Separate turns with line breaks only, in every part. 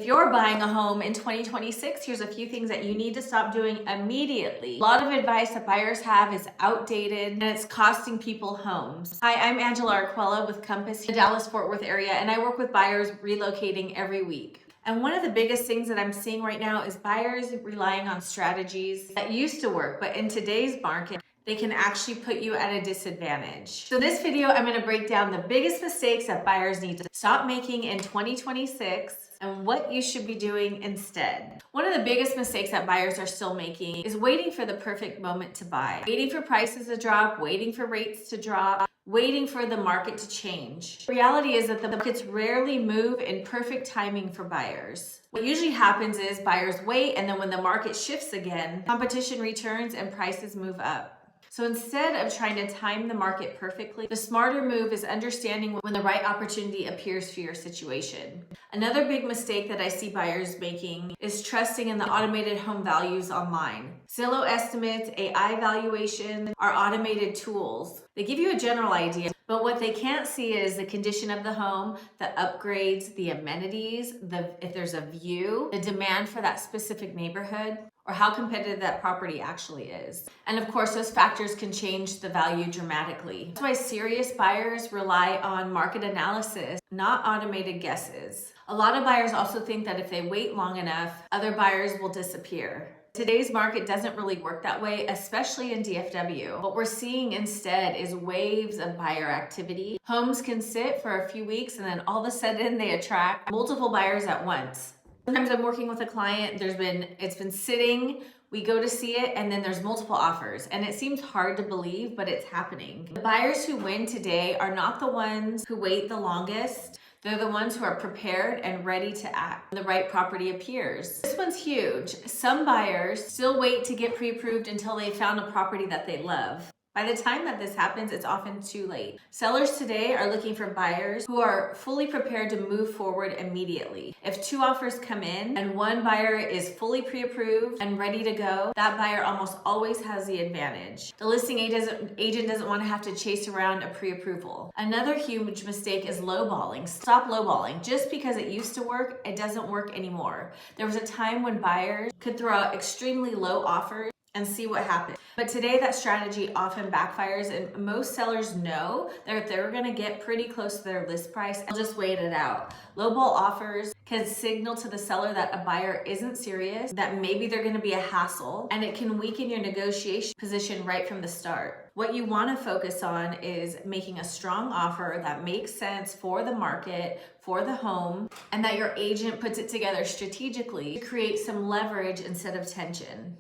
If you're buying a home in 2026, here's a few things that you need to stop doing immediately. A lot of advice that buyers have is outdated and it's costing people homes. Hi, I'm Angela Arquella with Compass in the Dallas-Fort Worth area, and I work with buyers relocating every week. And one of the biggest things that I'm seeing right now is buyers relying on strategies that used to work, but in today's market, they can actually put you at a disadvantage. So this video, I'm going to break down the biggest mistakes that buyers need to stop making in 2026 and what you should be doing instead. One of the biggest mistakes that buyers are still making is waiting for the perfect moment to buy. Waiting for prices to drop, waiting for rates to drop, waiting for the market to change. The reality is that the markets rarely move in perfect timing for buyers. What usually happens is buyers wait, and then when the market shifts again, competition returns and prices move up. So instead of trying to time the market perfectly, the smarter move is understanding when the right opportunity appears for your situation. Another big mistake that I see buyers making is trusting in the automated home values online. Zillow estimates, AI valuation are automated tools. They give you a general idea, but what they can't see is the condition of the home, the upgrades, the amenities, if there's a view, the demand for that specific neighborhood, or how competitive that property actually is. And of course, those factors can change the value dramatically. That's why serious buyers rely on market analysis, not automated guesses. A lot of buyers also think that if they wait long enough, other buyers will disappear. Today's market doesn't really work that way, especially in DFW. What we're seeing instead is waves of buyer activity. Homes can sit for a few weeks and then all of a sudden they attract multiple buyers at once. Sometimes I'm working with a client, it's been sitting, we go to see it, and then there's multiple offers. And it seems hard to believe, but it's happening. The buyers who win today are not the ones who wait the longest. They're the ones who are prepared and ready to act when the right property appears. This one's huge. Some buyers still wait to get pre-approved until they found a property that they love. By the time that this happens, it's often too late. Sellers today are looking for buyers who are fully prepared to move forward immediately. If two offers come in and one buyer is fully pre-approved and ready to go, that buyer almost always has the advantage. The listing agent doesn't want to have to chase around a pre-approval. Another huge mistake is lowballing. Stop lowballing. Just because it used to work, it doesn't work anymore. There was a time when buyers could throw out extremely low offers and see what happens. But today that strategy often backfires, and most sellers know that if they're gonna get pretty close to their list price, they'll just wait it out. Lowball offers can signal to the seller that a buyer isn't serious, that maybe they're gonna be a hassle, and it can weaken your negotiation position right from the start. What you wanna focus on is making a strong offer that makes sense for the market, for the home, and that your agent puts it together strategically to create some leverage instead of tension.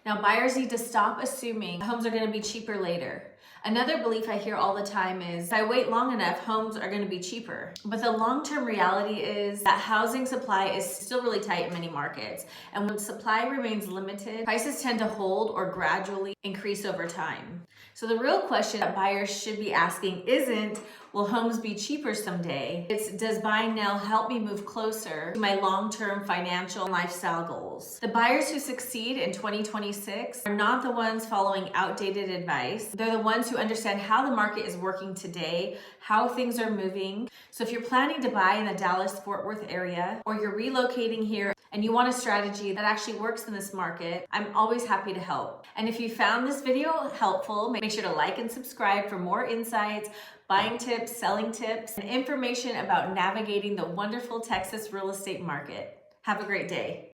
Now, buyers need to stop assuming homes are going to be cheaper later. Another belief I hear all the time is, if I wait long enough, homes are going to be cheaper. But the long-term reality is that housing supply is still really tight in many markets. And when supply remains limited, prices tend to hold or gradually increase over time. So the real question that buyers should be asking isn't, will homes be cheaper someday? It's, does buying now help me move closer to my long-term financial and lifestyle goals? The buyers who succeed in 2026 are not the ones following outdated advice. They're the ones who understand how the market is working today, how things are moving. So if you're planning to buy in the Dallas-Fort Worth area, or you're relocating here and you want a strategy that actually works in this market, I'm always happy to help. And if you found this video helpful, make sure to like and subscribe for more insights, buying tips, selling tips, and information about navigating the wonderful Texas real estate market. Have a great day.